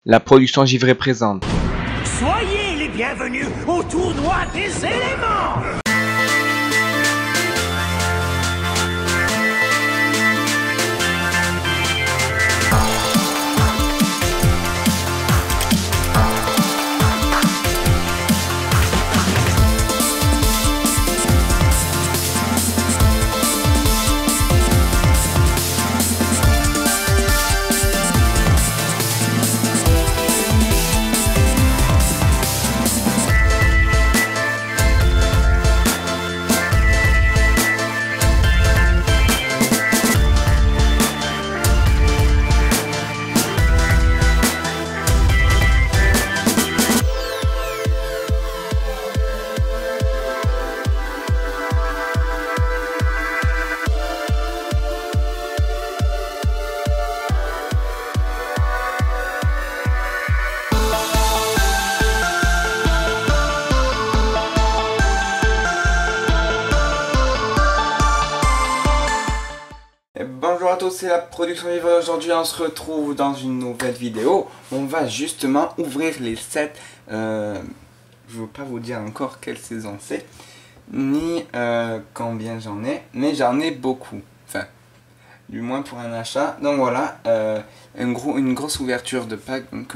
La production Givré présente. Soyez les bienvenus au tournoi des éléments. Bonjour à tous, c'est la production Givré. Aujourd'hui on se retrouve dans une nouvelle vidéo. On va justement ouvrir les sets. Je ne veux pas vous dire encore quelle saison c'est, ni combien j'en ai, mais j'en ai beaucoup. Enfin, du moins pour un achat. Donc voilà, une grosse ouverture de pack. Donc,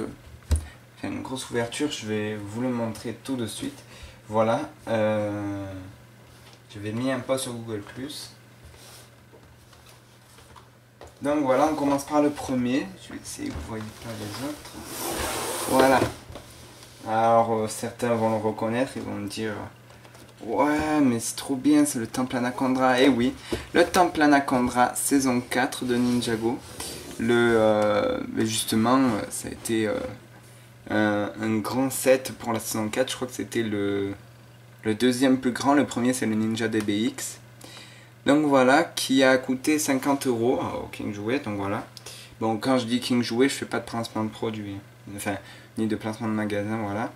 une grosse ouverture, je vais vous le montrer tout de suite. Voilà, je vais mis un post sur Google+. Donc voilà, on commence par le premier. Je vais essayer que vous ne voyez pas les autres. Voilà. Alors certains vont le reconnaître, ils vont me dire ouais mais c'est trop bien, c'est le Temple Anaconda. Et oui, le Temple Anaconda saison 4 de Ninjago. Justement, ça a été un grand set pour la saison 4. Je crois que c'était le deuxième plus grand. Le premier c'est le Ninja DBX. Donc voilà, qui a coûté 50 € au King Jouet, donc voilà. Bon, quand je dis King Jouet, je fais pas de placement de produit, enfin, ni de placement de magasin, voilà.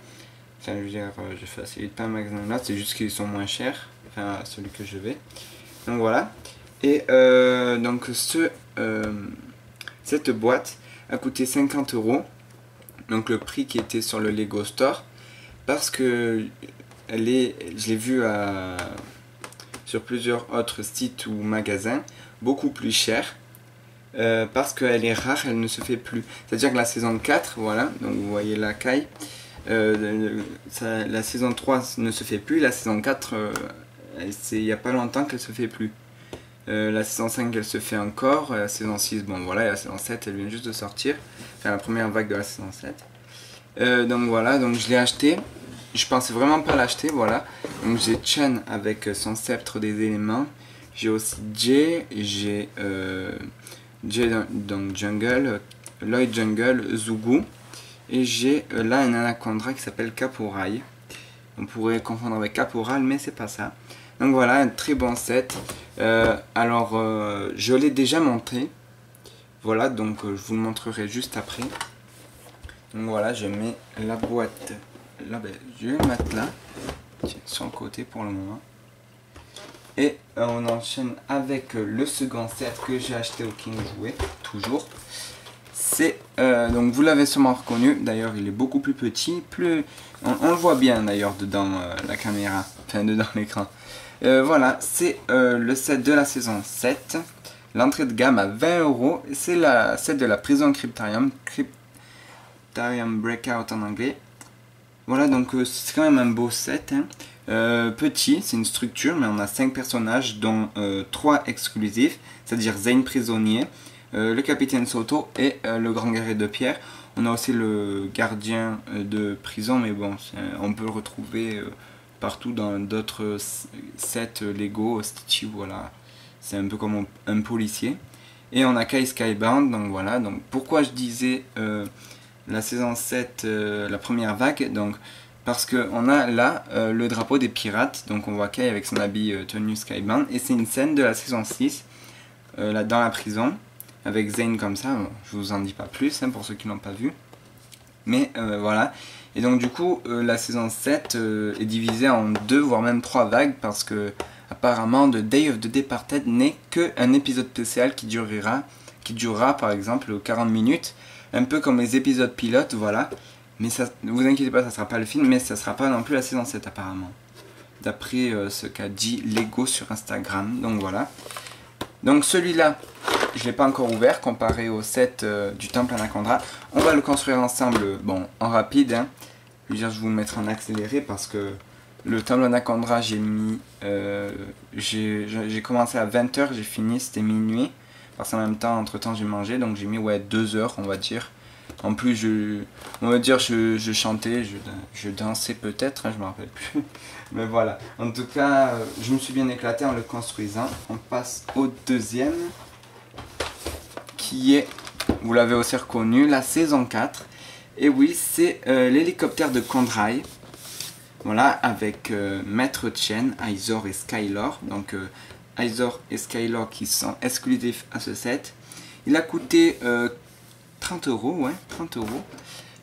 Enfin, je veux dire, je facilite pas un magasin là, c'est juste qu'ils sont moins chers, enfin, celui que je vais. Donc voilà. Et donc, cette boîte a coûté 50 €, donc le prix qui était sur le Lego Store, parce que je l'ai vue sur plusieurs autres sites ou magasins, beaucoup plus cher, parce qu'elle est rare, elle ne se fait plus. C'est-à-dire que la saison 4, voilà, donc vous voyez la caille, la saison 3 ne se fait plus, la saison 4, il n'y a pas longtemps qu'elle se fait plus. La saison 5 elle se fait encore, la saison 6, bon voilà, et la saison 7 elle vient juste de sortir, enfin la première vague de la saison 7. Donc voilà, donc je l'ai acheté. Je pensais vraiment pas l'acheter, voilà. Donc j'ai Chen avec son sceptre des éléments. J'ai aussi Jay, j'ai Jay donc Jungle, Lloyd Jungle, Zugu. Et j'ai là un Anaconda qui s'appelle Caporal. On pourrait confondre avec Caporal, mais c'est pas ça. Donc voilà, un très bon set. Je l'ai déjà monté. Voilà, donc je vous le montrerai juste après. Donc voilà, je mets la boîte. Là, je vais le mettre là, sur le côté pour le moment. Et on enchaîne avec le second set que j'ai acheté au King Jouet, toujours. C'est, donc vous l'avez sûrement reconnu, d'ailleurs il est beaucoup plus petit, on le voit bien d'ailleurs dedans la caméra, enfin dedans l'écran. Voilà, c'est le set de la saison 7, l'entrée de gamme à 20 €, c'est la set de la prison Cryptarium Breakout en anglais. Voilà, donc c'est quand même un beau set, hein. Petit, c'est une structure, mais on a 5 personnages, dont 3 exclusifs, c'est-à-dire Zane prisonnier, le capitaine Soto et le grand guerrier de pierre. On a aussi le gardien de prison, mais bon, on peut le retrouver partout dans d'autres sets Lego, Stitchy, voilà. C'est un peu comme un policier. Et on a Kai Skybound, donc voilà. Donc pourquoi je disais la saison 7, la première vague, donc parce qu'on a là le drapeau des pirates, donc on voit Kai avec son habit tenue Skybound, et c'est une scène de la saison 6, là dans la prison, avec Zane comme ça. Bon, je vous en dis pas plus, hein, pour ceux qui l'ont pas vu, mais voilà. Et donc du coup, la saison 7 est divisée en 2, voire même 3 vagues, parce que apparemment The Day of the Departed n'est qu'un épisode spécial qui durera par exemple 40 minutes, un peu comme les épisodes pilotes, voilà. Mais ça, ne vous inquiétez pas, ça sera pas le film, mais ça sera pas non plus la saison 7 apparemment. D'après ce qu'a dit Lego sur Instagram, donc voilà. Donc celui-là, je ne l'ai pas encore ouvert comparé au set du Temple Anaconda. On va le construire ensemble, bon, en rapide. Hein. Je veux dire, je vais vous le mettre en accéléré parce que le Temple Anaconda, j'ai commencé à 20 h, j'ai fini, c'était minuit. Parce qu'en même temps, entre temps, j'ai mangé, donc j'ai mis ouais, 2 heures, on va dire. En plus, on va dire, je chantais, je dansais peut-être, hein, je me rappelle plus. Mais voilà, en tout cas, je me suis bien éclaté en le construisant. On passe au deuxième, qui est, vous l'avez aussi reconnu, la saison 4. Et oui, c'est l'hélicoptère de Condrai. Voilà, avec Maître Chen, Aizor et Skylor. Donc, Aizor et Skylor qui sont exclusifs à ce set. Il a coûté 30 €, ouais, 30 €.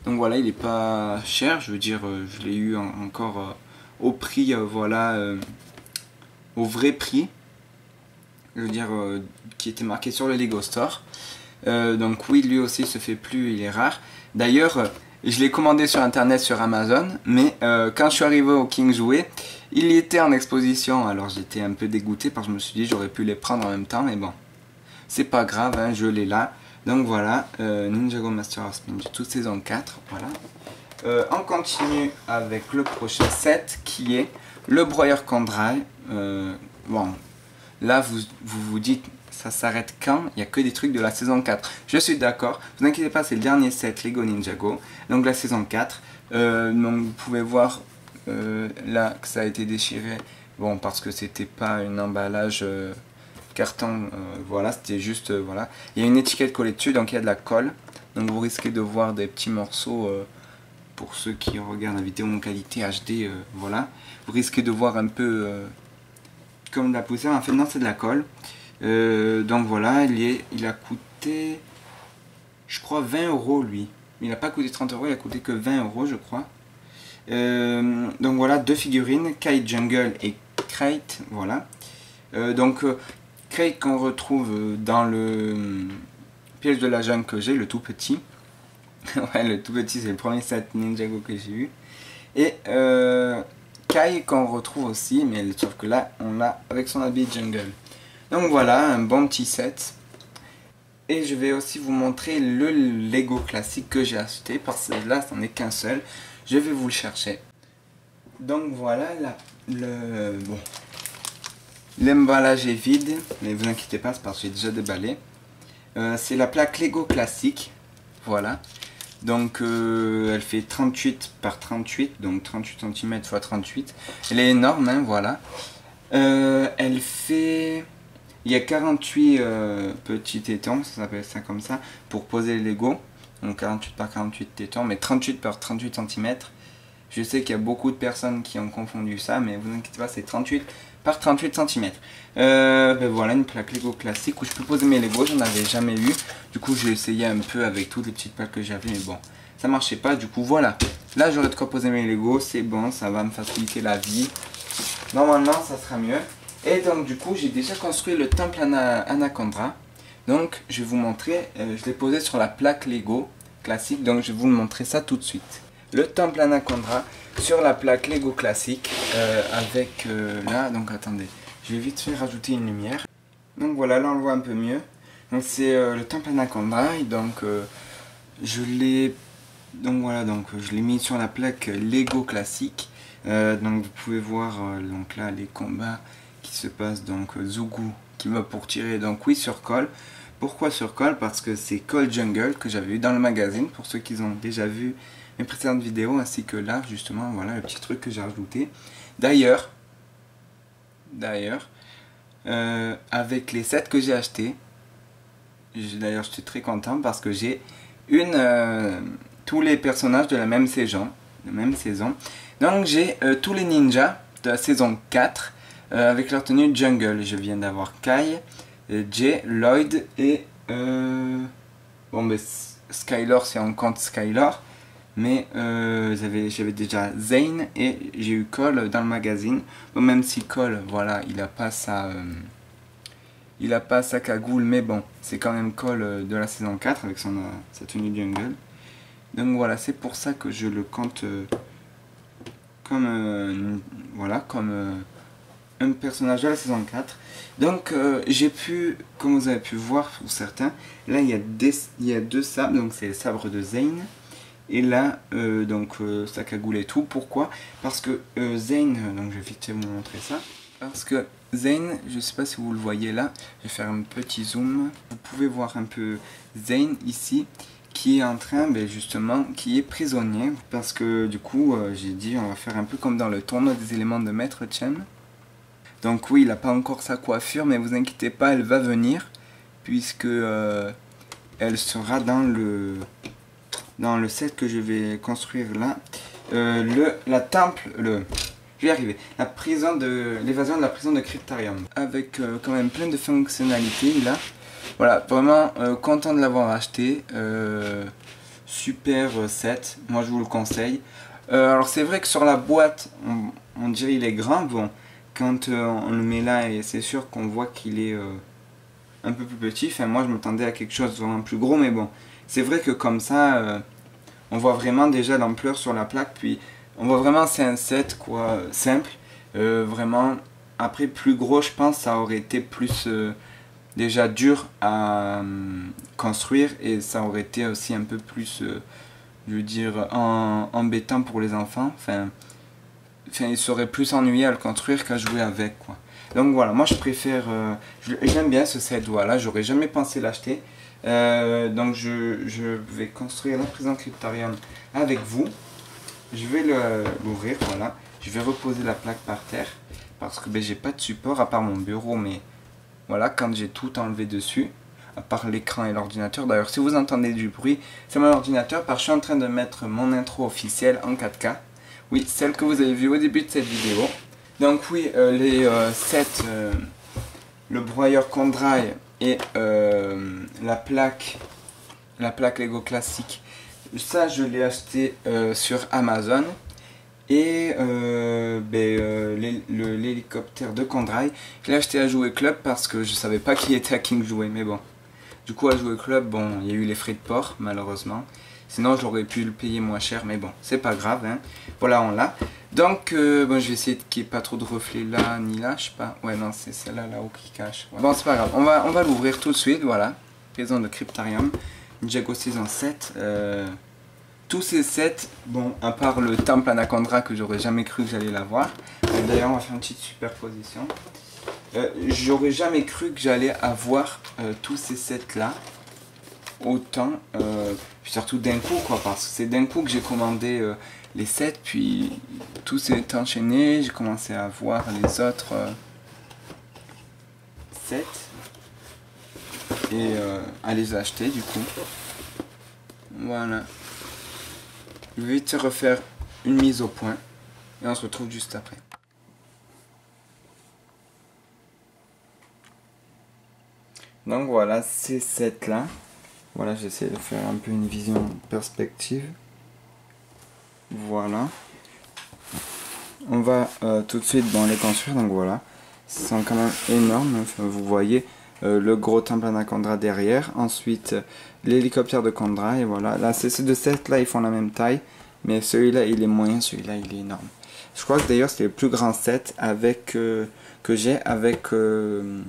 Donc voilà, il n'est pas cher, je veux dire, je l'ai eu encore au prix, voilà, au vrai prix. Je veux dire, qui était marqué sur le Lego Store. Donc oui, lui aussi se fait plus, il est rare. D'ailleurs, je l'ai commandé sur internet sur Amazon, mais quand je suis arrivé au King Jouet, il était en exposition. Alors j'étais un peu dégoûté parce que je me suis dit j'aurais pu les prendre en même temps, mais bon, c'est pas grave, hein, je l'ai là. Donc voilà, Ninjago Master of Spinjitzu saison 4, voilà. On continue avec le prochain set qui est le broyeur Condrai. Bon, là vous dites ça s'arrête quand? Il n'y a que des trucs de la saison 4. Je suis d'accord, vous inquiétez pas, c'est le dernier set Lego Ninjago, donc la saison 4. Donc vous pouvez voir là que ça a été déchiré, bon parce que c'était pas un emballage carton, voilà, c'était juste, voilà. Il y a une étiquette collée dessus, donc il y a de la colle, donc vous risquez de voir des petits morceaux, pour ceux qui regardent la vidéo en qualité HD, voilà. Vous risquez de voir un peu comme de la poussière, en fait non c'est de la colle. Donc voilà, il a coûté, je crois 20 € lui. Il n'a pas coûté 30 €, il a coûté que 20 € je crois. Donc voilà, deux figurines, Kite Jungle et Crate, voilà. Crate qu'on retrouve dans le piège de la jungle que j'ai, le tout petit. Ouais, le tout petit, c'est le premier set Ninjago que j'ai eu. Et Kai qu'on retrouve aussi, mais sauf que là, on l'a avec son habit jungle. Donc voilà, un bon petit set. Et je vais aussi vous montrer le Lego classique que j'ai acheté, parce que là, c'en est qu'un seul. Je vais vous le chercher. Donc voilà, l'emballage est vide, mais vous inquiétez pas, c'est parce que j'ai déjà déballé. C'est la plaque Lego classique, voilà. Donc elle fait 38 par 38, donc 38 cm x 38. Elle est énorme, hein, voilà. Elle fait... Il y a 48 petits tétons, ça s'appelle ça comme ça, pour poser les Lego. Donc 48 par 48 tétons, mais 38 par 38 cm. Je sais qu'il y a beaucoup de personnes qui ont confondu ça, mais vous inquiétez pas, c'est 38 par 38 cm. Voilà, une plaque Lego classique où je peux poser mes Lego, j'en avais jamais eu. Du coup, j'ai essayé un peu avec toutes les petites plaques que j'avais, mais bon, ça marchait pas. Du coup, voilà. Là, j'aurai de quoi poser mes Lego, c'est bon, ça va me faciliter la vie. Normalement, ça sera mieux. Et donc du coup j'ai déjà construit le temple Anaconda. Donc je vais vous montrer, je l'ai posé sur la plaque Lego classique, donc je vais vous montrer ça tout de suite. Le temple Anaconda sur la plaque Lego classique avec là, donc attendez, je vais vite fait rajouter une lumière. Donc voilà, là on le voit un peu mieux. Donc c'est le temple Anaconda, et donc je l'ai mis sur la plaque Lego classique. Donc vous pouvez voir donc là les combats qui se passe, donc Zugu qui va pour tirer, donc oui sur colle. Pourquoi sur colle? Parce que c'est Colle Jungle que j'avais eu dans le magazine, pour ceux qui ont déjà vu mes précédentes vidéos, ainsi que là justement, voilà le petit truc que j'ai rajouté. D'ailleurs avec les sets que j'ai achetés, d'ailleurs je suis très content parce que j'ai tous les personnages de la même saison, donc j'ai tous les ninjas de la saison 4 avec leur tenue jungle. Je viens d'avoir Kai, Jay, Lloyd et Skylor si on compte Skylor, mais j'avais déjà Zane et j'ai eu Cole dans le magazine. Bon, même si Cole, voilà, il a pas Il a pas sa cagoule, mais bon, c'est quand même Cole de la saison 4 avec sa tenue jungle. Donc voilà, c'est pour ça que je le compte comme un personnage de la saison 4. Donc j'ai pu, comme vous avez pu voir pour certains, là il y a deux sabres, donc c'est le sabre de Zane. Et là, sa cagoule et tout. Pourquoi? Parce que Zane, donc je vais vite vous montrer ça. Parce que Zane, je sais pas si vous le voyez là, je vais faire un petit zoom. Vous pouvez voir un peu Zane ici, qui est en train, justement, qui est prisonnier. Parce que du coup, j'ai dit, on va faire un peu comme dans le tournoi des éléments de Maître Chen. Donc oui, il n'a pas encore sa coiffure, mais vous inquiétez pas, elle va venir. Puisque elle sera dans le set que je vais construire là. Je vais y arriver. L'évasion de la prison de Cryptarium. Avec quand même plein de fonctionnalités là. Voilà, vraiment content de l'avoir acheté. Super set, moi je vous le conseille. Alors c'est vrai que sur la boîte, on dirait il est grand. Bon, quand on le met là, et c'est sûr qu'on voit qu'il est un peu plus petit. Enfin, moi je m'attendais à quelque chose de vraiment plus gros, mais bon. C'est vrai que comme ça, on voit vraiment déjà l'ampleur sur la plaque. Puis on voit vraiment c'est un set quoi, simple. Vraiment, après plus gros, je pense ça aurait été plus déjà dur à construire. Et ça aurait été aussi un peu plus, je veux dire, embêtant pour les enfants. Enfin, ils seraient plus ennuyés à le construire qu'à jouer avec quoi. Donc voilà, moi je préfère, j'aime bien ce set, voilà, j'aurais jamais pensé l'acheter. Donc je vais construire la prison Cryptarium avec vous. Je vais l'ouvrir, voilà. Je vais reposer la plaque par terre parce que j'ai pas de support à part mon bureau, mais voilà, quand j'ai tout enlevé dessus, à part l'écran et l'ordinateur. D'ailleurs, si vous entendez du bruit, c'est mon ordinateur parce que je suis en train de mettre mon intro officielle en 4K. Oui, celle que vous avez vue au début de cette vidéo. Donc oui, les sets, le broyeur Condry et la plaque Lego classique, ça je l'ai acheté sur Amazon. Et l'hélicoptère de Condry, je l'ai acheté à Jouet Club parce que je savais pas qui était à King Jouet, mais bon. Du coup à Jouet Club, bon, il y a eu les frais de port malheureusement. Sinon j'aurais pu le payer moins cher, mais bon, c'est pas grave, hein. Voilà, on l'a. Donc, bon, je vais essayer qu'il n'y ait pas trop de reflets là, ni là, je sais pas. Ouais, non, c'est celle-là, là-haut qui cache. Ouais. Bon, c'est pas grave, on va l'ouvrir tout de suite, voilà. Prison de Cryptarium, Ninjago saison 7. Tous ces sets, bon, à part le Temple Anaconda que j'aurais jamais cru que j'allais l'avoir. D'ailleurs, on va faire une petite superposition. J'aurais jamais cru que j'allais avoir tous ces sets-là. Autant, puis surtout d'un coup quoi, parce que c'est d'un coup que j'ai commandé les sets, puis tout s'est enchaîné, j'ai commencé à voir les autres sets et à les acheter du coup. Voilà. Je vais vite refaire une mise au point et on se retrouve juste après. Donc voilà, ces sets là. Voilà, j'essaie de faire un peu une vision perspective. Voilà. On va tout de suite les construire. Donc voilà. Ils sont quand même énormes. Enfin, vous voyez le gros temple Anaconda derrière. Ensuite, l'hélicoptère de Condra. Et voilà. Là, ces deux sets là, ils font la même taille. Mais celui-là, il est moyen. Celui-là, il est énorme. Je crois que d'ailleurs, c'est le plus grand set avec, que j'ai avec le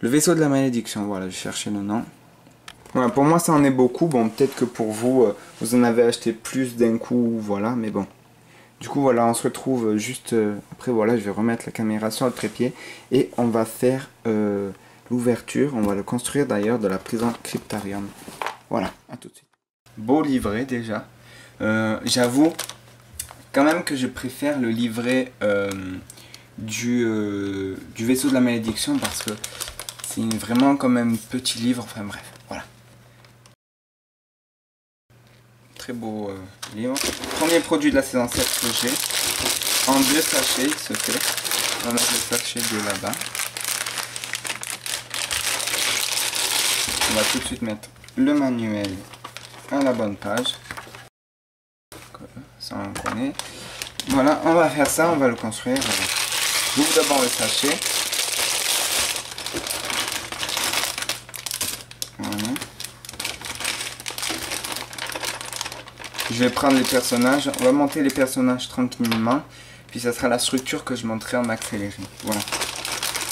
vaisseau de la malédiction. Voilà, je cherchais le nom. Voilà, pour moi ça en est beaucoup, bon peut-être que pour vous, vous en avez acheté plus d'un coup, voilà, mais bon. Du coup voilà, on se retrouve juste après, voilà, je vais remettre la caméra sur le trépied et on va faire l'ouverture, on va le construire d'ailleurs de la prison Cryptarium. Voilà, à tout de suite. Beau livret déjà, j'avoue quand même que je préfère le livret du vaisseau de la malédiction parce que c'est vraiment comme un petit livre, enfin bref, voilà. Très beau livre. Premier produit de la saison 7 que j'ai. En 2 sachets, il se fait. On va mettre le sachet de là-bas. On va tout de suite mettre le manuel à la bonne page. Ça on connaît. Voilà, on va faire ça, on va le construire. J'ouvre d'abord le sachet. Je vais prendre les personnages, on va monter les personnages tranquillement, puis ça sera la structure que je monterai en accéléré. Voilà.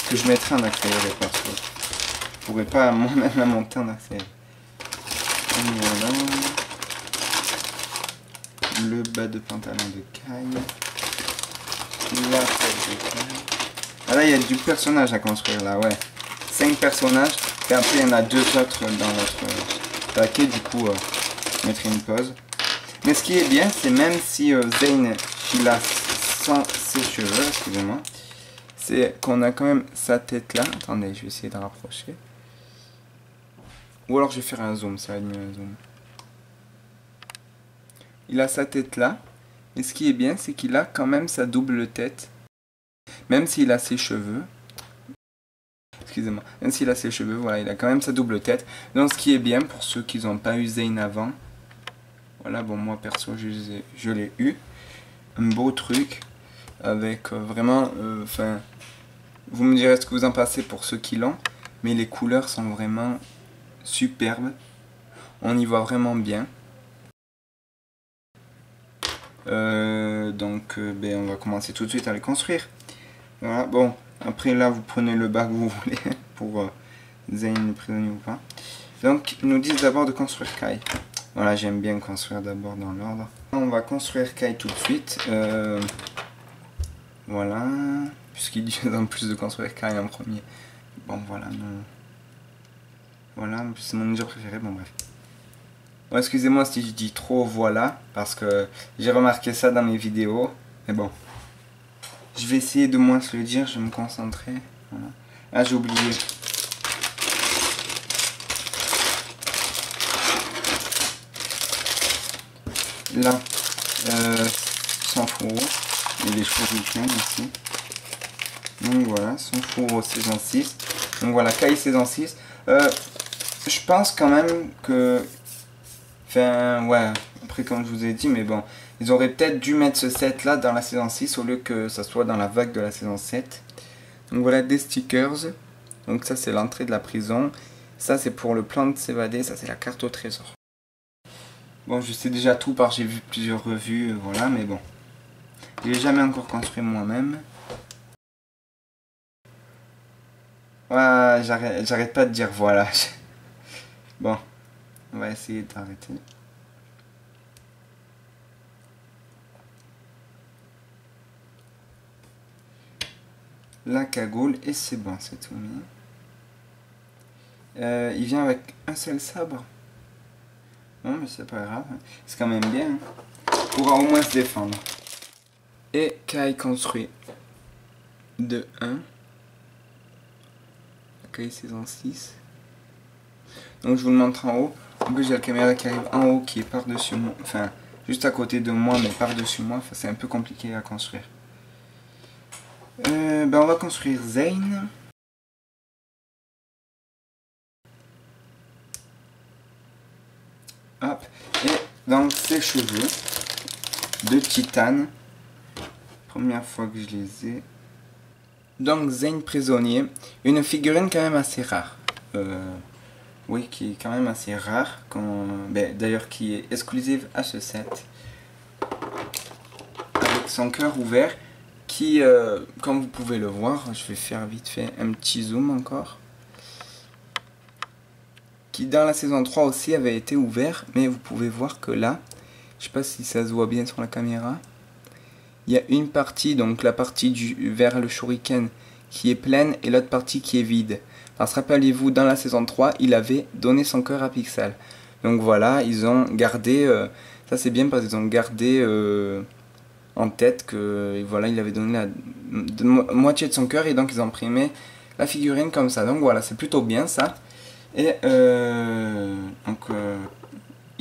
Que je mettrai en accéléré parce que je pourrais pas moi-même la monter en accéléré. Et voilà. Le bas de pantalon de Kai. La tête de Kai. Ah là, il y a du personnage à construire là, ouais. 5 personnages, et après il y en a 2 autres dans notre paquet, du coup, je mettrai une pause. Mais ce qui est bien, c'est même si Zane, il a sans ses cheveux, excusez-moi, c'est qu'on a quand même sa tête là. Attendez, je vais essayer de rapprocher. Ou alors je vais faire un zoom, ça va être mieux un zoom. Il a sa tête là, et ce qui est bien, c'est qu'il a quand même sa double tête. Même s'il a ses cheveux. Excusez-moi, même s'il a ses cheveux, voilà, il a quand même sa double tête. Donc ce qui est bien pour ceux qui n'ont pas eu Zane avant. Voilà, bon, moi perso, je l'ai eu. Un beau truc. Avec vraiment, enfin, vous me direz ce que vous en pensez pour ceux qui l'ont. Mais les couleurs sont vraiment superbes. On y voit vraiment bien. Ben, on va commencer tout de suite à les construire. Voilà, bon, après là, vous prenez le bas que vous voulez pour Zane le prisonnier ou pas. Donc, ils nous disent d'abord de construire Kai. Voilà, j'aime bien construire d'abord dans l'ordre. On va construire Kai tout de suite. Voilà, puisqu'ils disent en plus de construire Kai en premier. Bon, voilà, non. Voilà, c'est mon ninja préféré, bon bref. Bon, excusez-moi si je dis trop voilà, parce que j'ai remarqué ça dans mes vidéos. Mais bon, je vais essayer de moins se le dire, je vais me concentrer. Voilà. Ah, j'ai oublié. Là, son fourreau. Et les cheveux ici. Donc voilà, son fourreau saison 6. Donc voilà, Kai saison 6. Je pense quand même que... Enfin, ouais, après comme je vous ai dit, mais bon, ils auraient peut-être dû mettre ce set là dans la saison 6 au lieu que ça soit dans la vague de la saison 7. Donc voilà des stickers. Donc ça c'est l'entrée de la prison. Ça c'est pour le plan de s'évader, ça c'est la carte au trésor. Bon, je sais déjà tout parce que j'ai vu plusieurs revues, voilà, mais bon. Je l'ai jamais encore construit moi-même. Ouais, j'arrête pas de dire voilà. Bon, on va essayer d'arrêter. La cagoule et c'est bon, c'est tout mis. Il vient avec un seul sabre. Non mais c'est pas grave, c'est quand même bien. Hein. Pour au moins se défendre. Et Kai construit de 1. Kai saison 6. Donc je vous le montre en haut. En plus j'ai la caméra qui arrive en haut qui est par-dessus moi. Enfin, juste à côté de moi mais par-dessus moi. Enfin, c'est un peu compliqué à construire. Ben on va construire Zane. Hop. Et donc ses cheveux de titane. Première fois que je les ai. Donc Zane prisonnier. Une figurine quand même assez rare. Oui, qui est quand même assez rare. D'ailleurs qui est exclusive à ce set. Avec son cœur ouvert. Qui, comme vous pouvez le voir, je vais faire vite fait un petit zoom encore. Qui dans la saison 3 aussi avait été ouvert. Mais vous pouvez voir que là, je sais pas si ça se voit bien sur la caméra. Il y a une partie, donc la partie vers le shuriken qui est pleine et l'autre partie qui est vide. Parce que rappelez-vous, dans la saison 3, il avait donné son cœur à Pixel. Donc voilà, ils ont gardé, ça c'est bien parce qu'ils ont gardé en tête que voilà, il avait donné la moitié de son cœur et donc ils ont imprimé la figurine comme ça. Donc voilà, c'est plutôt bien ça. Et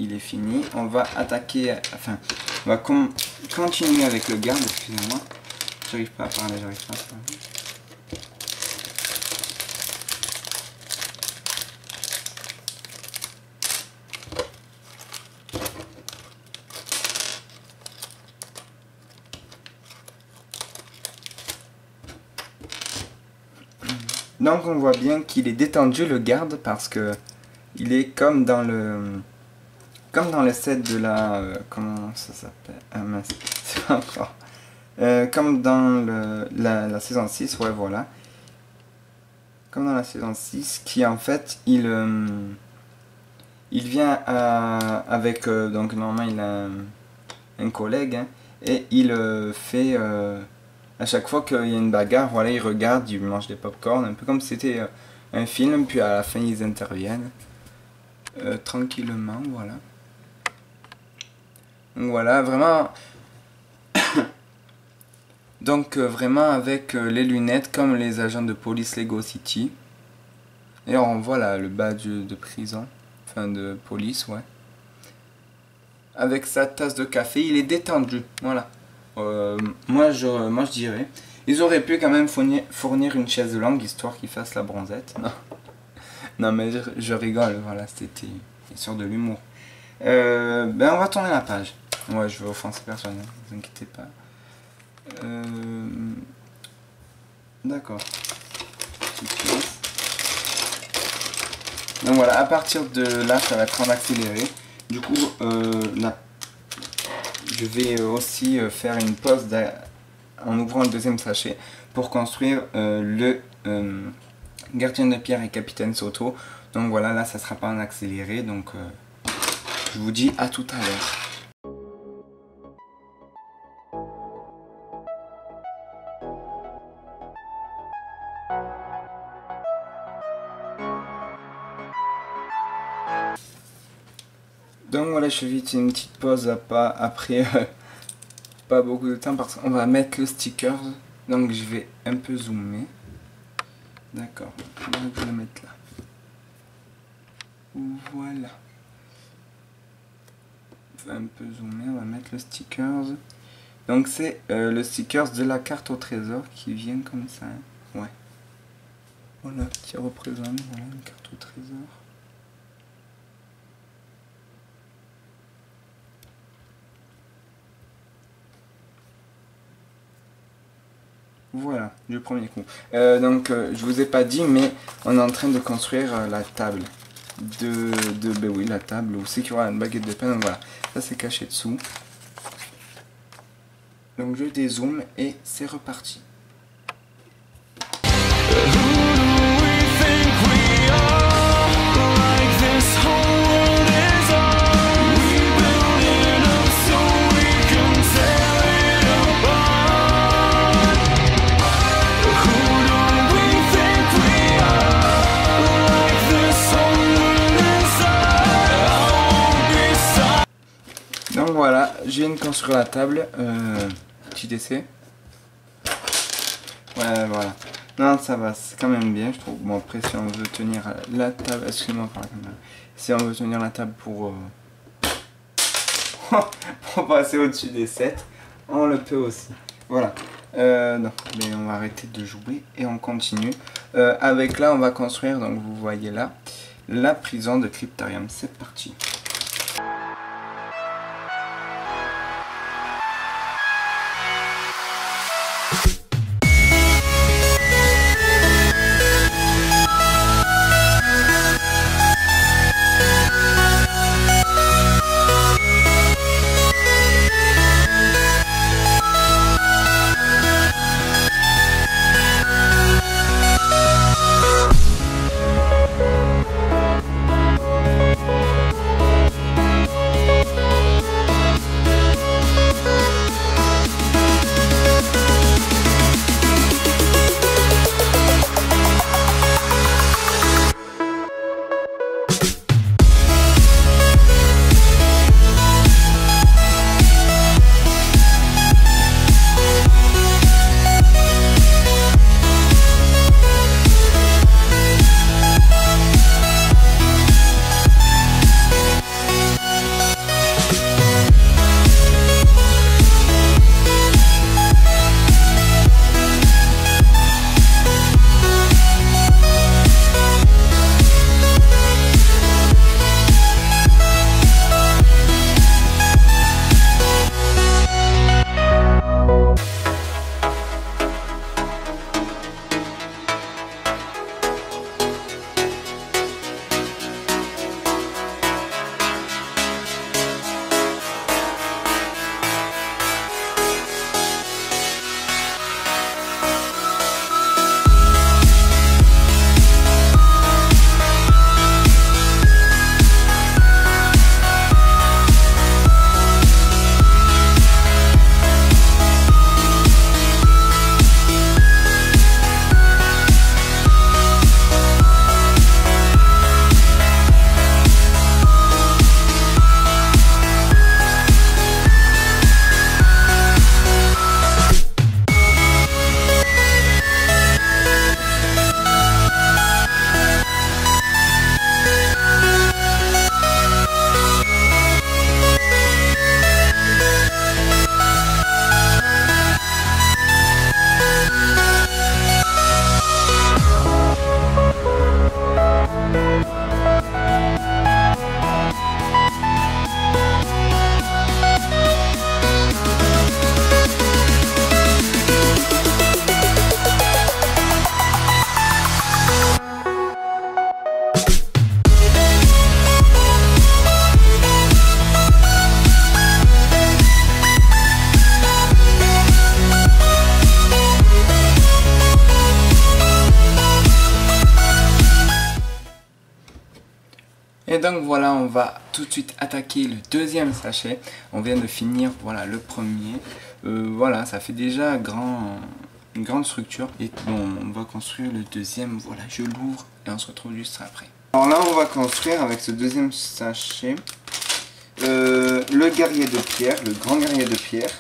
il est fini. On va attaquer, enfin, on va continuer avec le garde, excusez-moi. J'arrive pas à parler, j'arrive pas à parler. Donc on voit bien qu'il est détendu le garde parce que il est comme dans comme dans le set de la... comment ça s'appelle? Ah mince, c'est pas encore. Comme dans la saison 6, ouais voilà. Comme dans la saison 6, qui en fait, il vient avec... donc normalement il a un collègue, hein, et il fait... à chaque fois qu'il y a une bagarre, voilà, il regarde, il mange des pop-corn, un peu comme si c'était un film, puis à la fin ils interviennent. Tranquillement, voilà. Donc voilà, vraiment... Donc vraiment avec les lunettes comme les agents de police Lego City. Et on voit là le badge de prison, enfin de police, ouais. Avec sa tasse de café, il est détendu, voilà. Moi je dirais, ils auraient pu quand même fournir une chaise longue histoire qu'il fasse la bronzette. Non, non mais je rigole, voilà, c'était sur de l'humour. Ben on va tourner la page. Ouais, je vais offenser personne, ne vous inquiétez pas. D'accord. Donc voilà, à partir de là, ça va être en accéléré. Du coup, là, je vais aussi faire une pause en ouvrant le deuxième sachet pour construire le gardien de pierre et capitaine Soto. Donc voilà, là, ça sera pas en accéléré. Donc, je vous dis à tout à l'heure. Donc voilà, je fais vite une petite pause après pas beaucoup de temps parce qu'on va mettre le sticker. Donc je vais un peu zoomer. D'accord, je vais le mettre là. Voilà. On va un peu zoomer, on va mettre le sticker. Donc c'est le sticker de la carte au trésor qui vient comme ça. Hein. Ouais. Voilà, qui représente voilà, une carte au trésor. Voilà, du premier coup. Donc, je vous ai pas dit, mais on est en train de construire la table. Ben oui, la table où c'est qu'il y aura une baguette de pain. Donc voilà, ça c'est caché dessous. Donc je dézoome et c'est reparti. Donc voilà, je viens de construire la table, petit essai. Ouais, voilà. Non, ça va, c'est quand même bien, je trouve. Bon, après, si on veut tenir la table, excusez-moi par la caméra. Si on veut tenir la table pour passer au-dessus des 7, on le peut aussi. Voilà. Non, mais on va arrêter de jouer et on continue. Avec là, on va construire, donc vous voyez là, la prison de Cryptarium. C'est parti. Donc voilà, on va tout de suite attaquer le deuxième sachet. On vient de finir, voilà, le premier. Voilà, ça fait déjà une grande structure. Et bon, on va construire le deuxième. Voilà, je l'ouvre et on se retrouve juste après. Alors là, on va construire avec ce deuxième sachet le guerrier de pierre, le grand guerrier de pierre.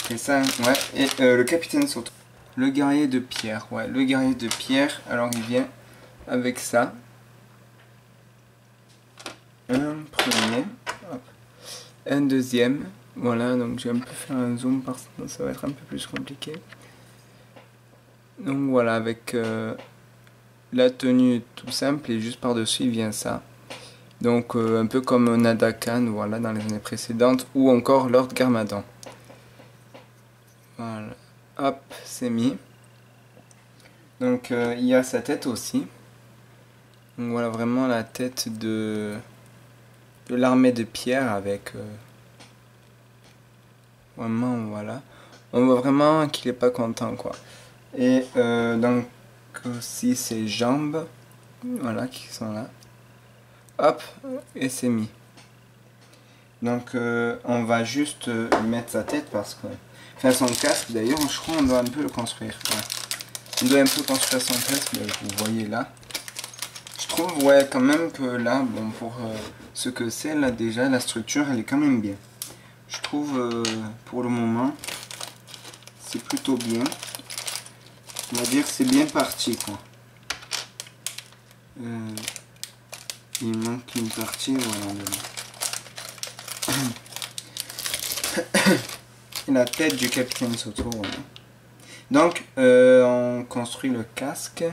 C'est ça, ouais. Et le capitaine Sauto. Le guerrier de pierre, ouais. Le guerrier de pierre, alors il vient avec ça. Un premier, hop. Un deuxième. Voilà, donc je vais un peu faire un zoom parce que ça va être un peu plus compliqué. Donc voilà, avec la tenue tout simple et juste par-dessus il vient ça. Donc un peu comme Nadakan, voilà, dans les années précédentes, ou encore Lord Garmadon. Voilà, hop, c'est mis. Donc il y a sa tête aussi. Donc voilà, vraiment la tête de l'armée de pierre avec... vraiment, voilà. On voit vraiment qu'il est pas content, quoi. Et donc aussi ses jambes, voilà, qui sont là. Hop, et c'est mis. Donc on va juste mettre sa tête parce que... Enfin son casque d'ailleurs, je crois qu'on doit un peu le construire. Ouais. On doit un peu construire son casque, vous voyez là. Je trouve, ouais, quand même que là, bon, pour ce que c'est, là déjà, la structure, elle est quand même bien. Je trouve, pour le moment, c'est plutôt bien. On va dire que c'est bien parti, quoi. Il manque une partie, voilà. La tête du capitaine Sauto, voilà. Donc, on construit le casque.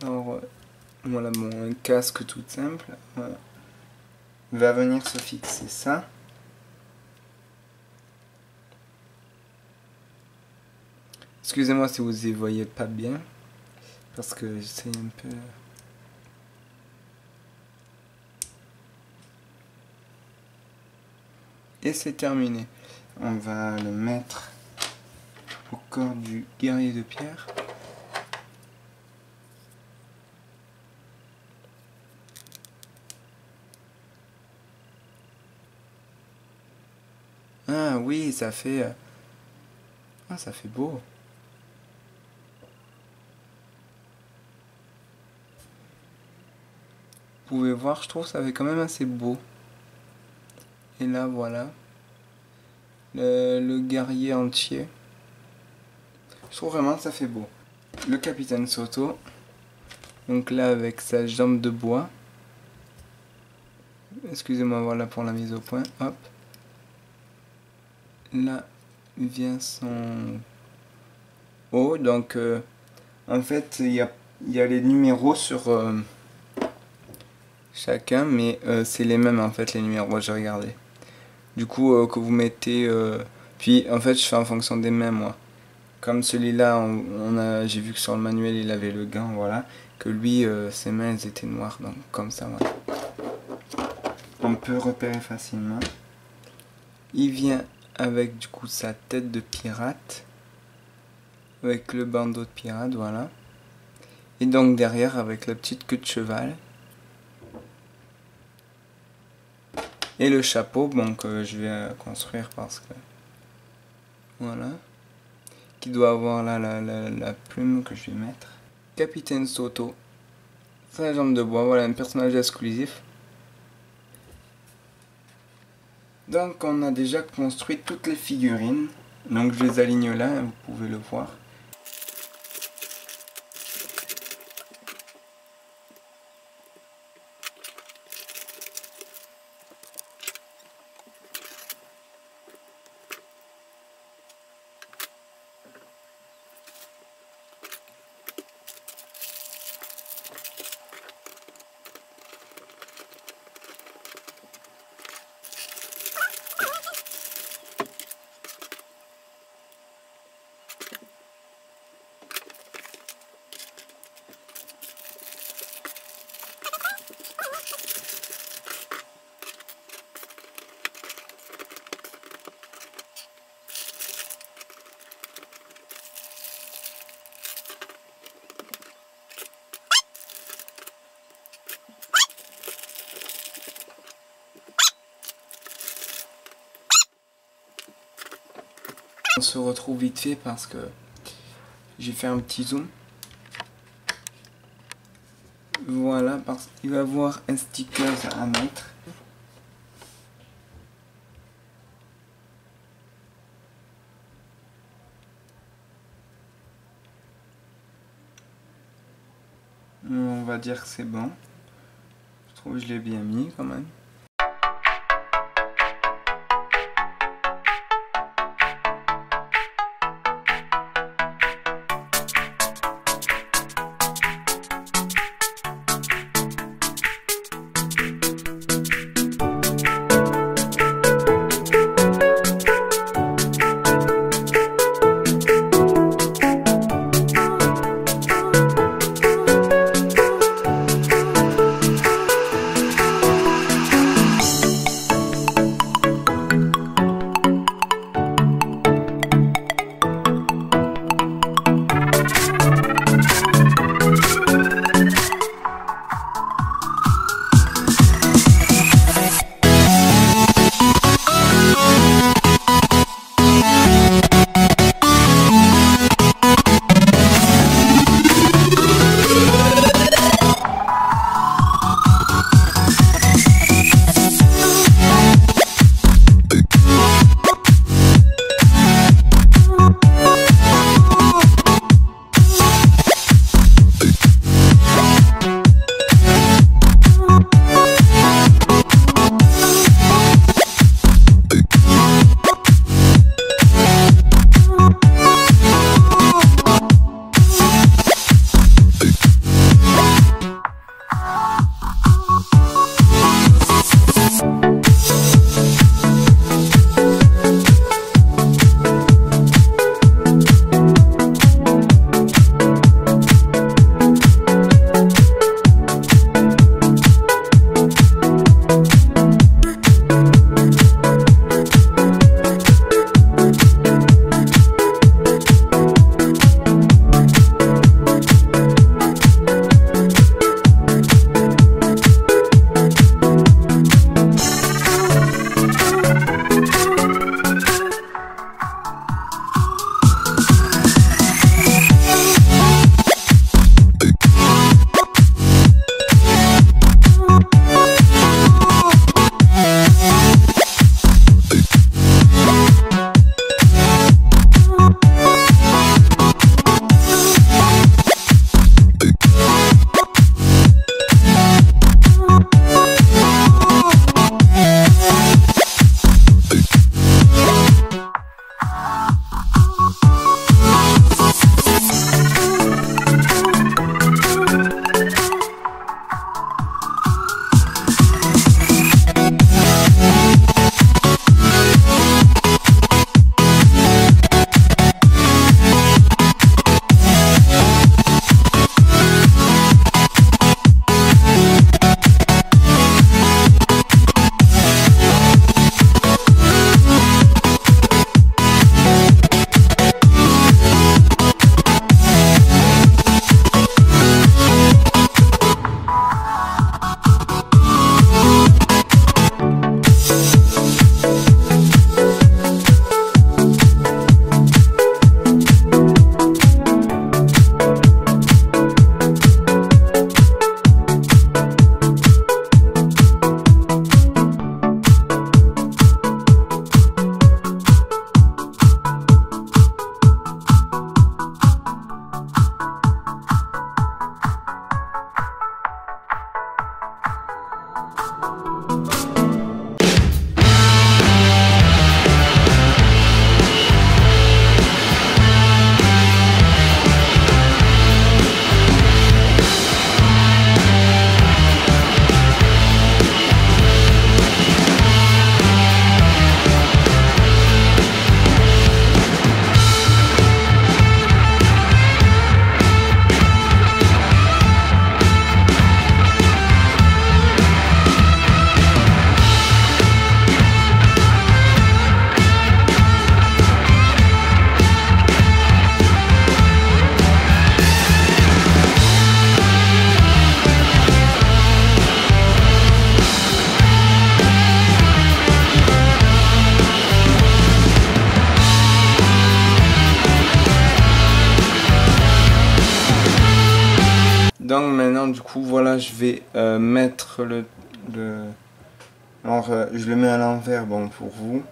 Alors, voilà, bon, un casque tout simple. Voilà. Va venir se fixer ça. Excusez-moi si vous y voyez pas bien, parce que j'essaie un peu... Et c'est terminé. On va le mettre au corps du guerrier de pierre. Ah oui, ça fait... Ah, ça fait beau. Vous pouvez voir, je trouve ça fait quand même assez beau. Et là, voilà. Le guerrier entier. Je trouve vraiment que ça fait beau. Le capitaine Sauto. Donc là, avec sa jambe de bois. Excusez-moi, voilà pour la mise au point. Hop. Là vient son haut. Donc, en fait, il y a les numéros sur chacun, mais c'est les mêmes en fait, les numéros. J'ai regardé. Du coup, que vous mettez. Puis, en fait, je fais en fonction des mains, moi. Comme celui-là, j'ai vu que sur le manuel, il avait le gant, voilà. Que lui, ses mains, elles étaient noires. Donc, comme ça, voilà. On peut repérer facilement. Il vient avec, du coup, sa tête de pirate. Avec le bandeau de pirate, voilà. Et donc, derrière, avec la petite queue de cheval. Et le chapeau, bon, que je vais construire parce que... Voilà. Qui doit avoir là la plume que je vais mettre. Capitaine Sauto. Sa jambe de bois, voilà, un personnage exclusif. Donc on a déjà construit toutes les figurines. Donc je les aligne là, vous pouvez le voir. On se retrouve vite fait parce que j'ai fait un petit zoom. Voilà, parce qu'il va y avoir un sticker à mettre. On va dire que c'est bon. Je trouve que je l'ai bien mis quand même. maintenant du coup voilà, je vais mettre le... Alors je le mets à l'envers, bon, pour vous.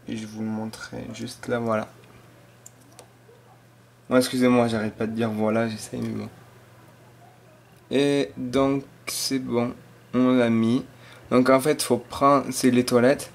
Et je vous le montrerai juste là, voilà. Bon, excusez-moi, j'arrête pas de dire voilà, j'essaye, mais bon. Et donc c'est bon, on l'a mis. Donc en fait, faut prendre, c'est les toilettes.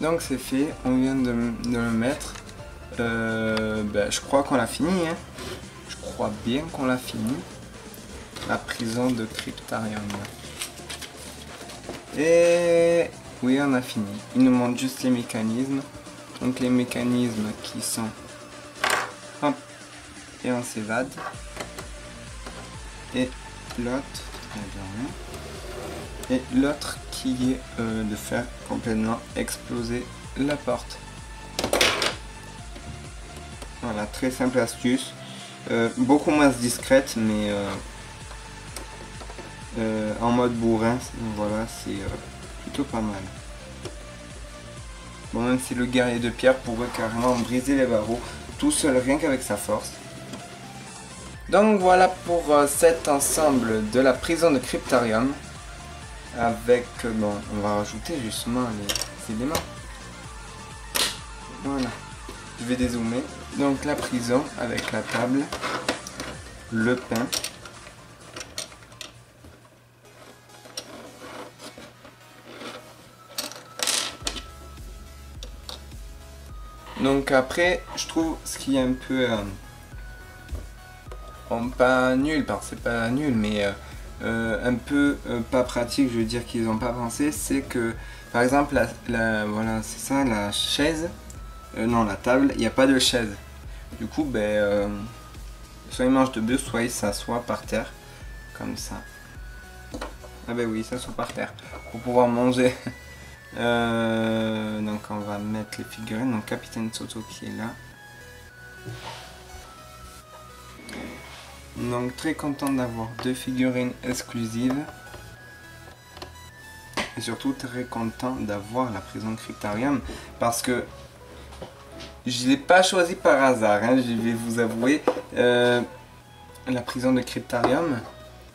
Donc c'est fait, on vient de le mettre. Je crois qu'on l'a fini. Hein. Je crois bien qu'on l'a fini. La prison de Cryptarium. Et oui, on a fini. Il nous manque juste les mécanismes. Donc les mécanismes qui sont... Hop. Et on s'évade. Et l'autre... Et l'autre qui est de faire complètement exploser la porte. Voilà, très simple astuce. Beaucoup moins discrète, mais en mode bourrin, voilà, c'est plutôt pas mal. Bon, même si le guerrier de pierre pourrait carrément briser les barreaux tout seul, rien qu'avec sa force. Donc voilà pour cet ensemble de la prison de Cryptarium. Avec, bon, on va rajouter justement les éléments. Voilà. Je vais dézoomer. Donc la prison avec la table, le pain. Donc après, je trouve ce qui est un peu... pas nul, parce que c'est pas nul, mais... un peu pas pratique, je veux dire qu'ils n'ont pas pensé, c'est que par exemple voilà, c'est ça, la chaise, non, la table, il n'y a pas de chaise. Du coup, soit il mange debout, soit il s'assoit par terre, comme ça. Ah ben oui, il s'assoit par terre pour pouvoir manger. Donc on va mettre les figurines, donc Capitaine Soto qui est là. Donc très content d'avoir 2 figurines exclusives. Et surtout très content d'avoir la prison de Cryptarium. Parce que je ne l'ai pas choisi par hasard, hein, je vais vous avouer. La prison de Cryptarium,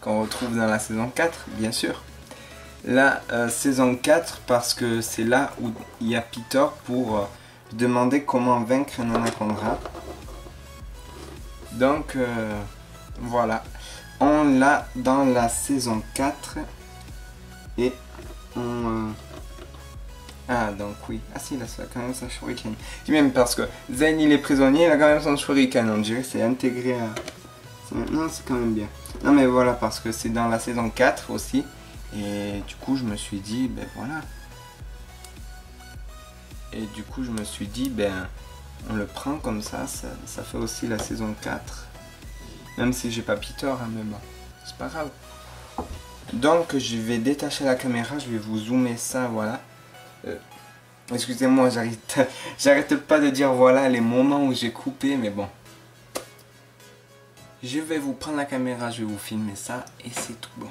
qu'on retrouve dans la saison 4, bien sûr. La saison 4 parce que c'est là où il y a Peter pour demander comment vaincre un anaconda. Donc... voilà, on l'a dans la saison 4 et on... Ah donc oui, ah si, il a quand même son shuriken. Je dis même parce que Zen il est prisonnier, il a quand même son shuriken, on dirait que c'est intégré à... Non, c'est quand même bien. Non mais voilà, parce que c'est dans la saison 4 aussi, et du coup je me suis dit, ben voilà. Et du coup je me suis dit, ben on le prend comme ça fait aussi la saison 4. Même si j'ai pas Peter, hein, mais bon, c'est pas grave. Donc je vais détacher la caméra, je vais vous zoomer ça, voilà. Excusez-moi, j'arrête pas de dire voilà les moments où j'ai coupé, mais bon. Je vais vous prendre la caméra, je vais vous filmer ça et c'est tout bon.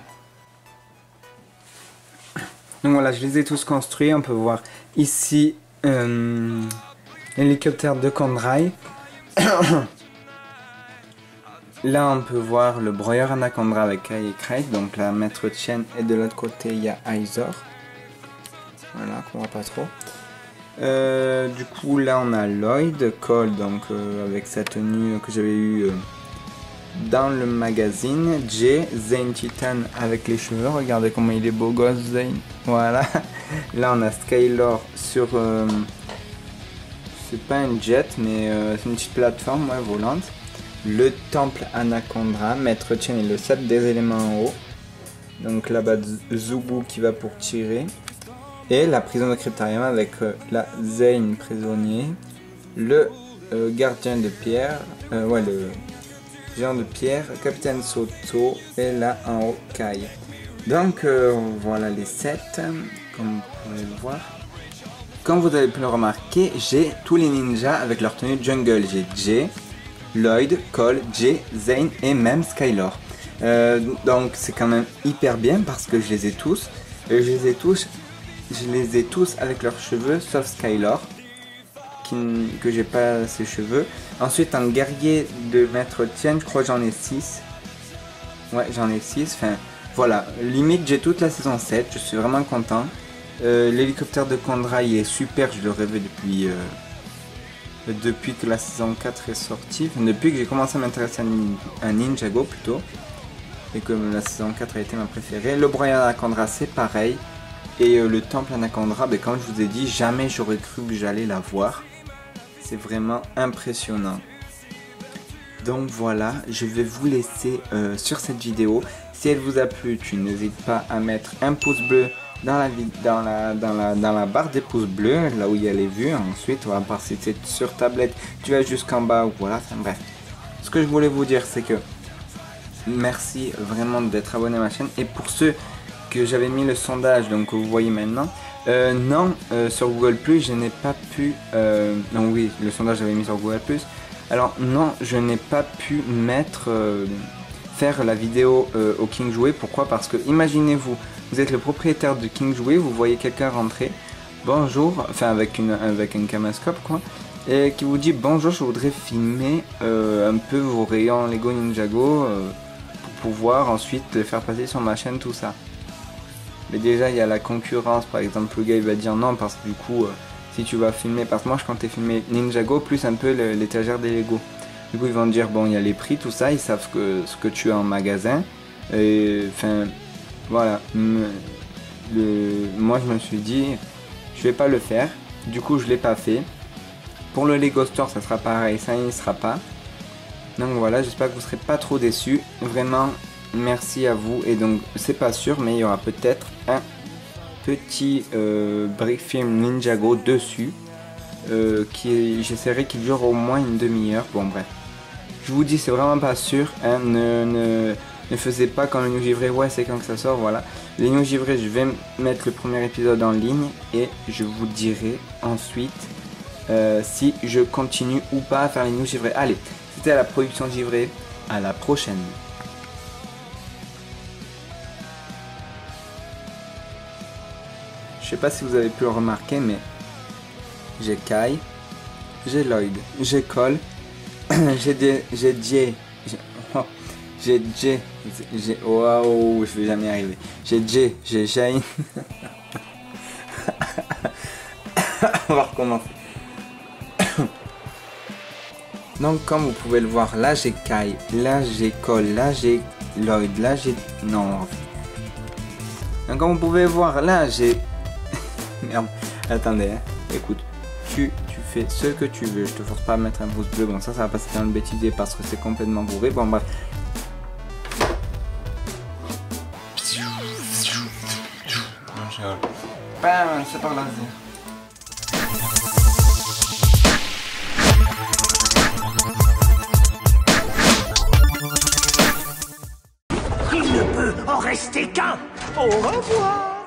Donc voilà, je les ai tous construits. On peut voir ici l'hélicoptère de Kandrai. Là, on peut voir le broyeur Anaconda avec Kai et Kraid. Donc la maître Chen, et de l'autre côté, il y a Aizor. Voilà, qu'on voit pas trop. Du coup, là, on a Lloyd, Cole, donc avec sa tenue que j'avais eue dans le magazine. Jay, Zane Titan avec les cheveux. Regardez comment il est beau gosse, Zane. Voilà. Là, on a Skylor sur... c'est pas un jet, mais c'est une petite plateforme volante. Le temple Anaconda, Maître Chen et le sable des éléments en haut. Donc là-bas, Zubu qui va pour tirer. Et la prison de Cryptarium avec la Zane prisonnier. Le gardien de pierre. Le géant de pierre, Capitaine Soto. Et là en haut, Kai. Donc voilà les 7, comme vous pouvez le voir. Comme vous avez pu le remarquer, j'ai tous les ninjas avec leur tenue jungle. J'ai Jay, Lloyd, Cole, Jay, Zane et même Skylor. Donc c'est quand même hyper bien parce que je les ai tous. Je les ai tous avec leurs cheveux sauf Skylor. Que j'ai pas ses cheveux. Ensuite un guerrier de Maître Tien, je crois que j'en ai 6. Ouais, j'en ai 6. Enfin voilà, limite j'ai toute la saison 7, je suis vraiment content. L'hélicoptère de Kandrai est super, je le rêvais depuis que la saison 4 est sortie, enfin, depuis que j'ai commencé à m'intéresser à Ninjago plutôt, et que la saison 4 a été ma préférée. Le broyeur Anaconda c'est pareil, et le temple Anaconda, ben, comme je vous ai dit, jamais j'aurais cru que j'allais la voir. C'est vraiment impressionnant. Donc voilà, je vais vous laisser sur cette vidéo. Si elle vous a plu, tu n'hésites pas à mettre un pouce bleu dans la barre des pouces bleus, là où il y a les vues. Ensuite, on va voir si c'est sur tablette, tu vas jusqu'en bas, voilà, enfin, bref. Ce que je voulais vous dire, c'est que merci vraiment d'être abonné à ma chaîne. Et pour ceux que j'avais mis le sondage, donc que vous voyez maintenant, non, sur Google+, je n'ai pas pu... non, oui, le sondage j'avais mis sur Google+. Alors non, je n'ai pas pu mettre... faire la vidéo au King Jouet. Pourquoi? Parce que imaginez-vous, vous êtes le propriétaire de King Jouet, vous voyez quelqu'un rentrer, bonjour, enfin avec un caméscope quoi, et qui vous dit bonjour, je voudrais filmer un peu vos rayons Lego Ninjago pour pouvoir ensuite les faire passer sur ma chaîne, tout ça. Mais déjà il y a la concurrence, par exemple le gars il va dire non parce que du coup si tu vas filmer, parce que moi je comptais filmer Ninjago plus un peu l'étagère des Lego. Du coup ils vont dire bon il y a les prix, tout ça, ils savent ce que tu as en magasin. Et enfin voilà. Moi je me suis dit je vais pas le faire. Du coup je l'ai pas fait. Pour le Lego Store ça sera pareil, ça n'y sera pas. Donc voilà, j'espère que vous serez pas trop déçus. Vraiment merci à vous. Et donc c'est pas sûr mais il y aura peut-être un petit brick film Ninjago dessus. J'essaierai qu'il dure au moins une demi-heure. Bon bref. Je vous dis, c'est vraiment pas sûr, hein, ne faisez pas comme les news givrés, ouais c'est quand que ça sort, voilà. Les news givrés, je vais mettre le premier épisode en ligne et je vous dirai ensuite si je continue ou pas à faire les news givrés. Allez, c'était la production givrée, à la prochaine. Je sais pas si vous avez pu le remarquer, mais j'ai Kai, j'ai Lloyd, j'ai Cole. J'ai waouh, je vais jamais y arriver. J'ai Jay, j'ai Shane. On va recommencer. Donc comme vous pouvez le voir, là j'ai Kai, là j'ai Cole, là j'ai Lloyd, là j'ai... Non. Donc comme vous pouvez voir, là j'ai... Merde, attendez, hein. Écoute, tu fais ce que tu veux, je te force pas à mettre un pouce bleu, bon ça va passer dans le bêtisier parce que c'est complètement bourré, bon bref. Bam, c'est par laser. Il ne peut en rester qu'un. Au revoir.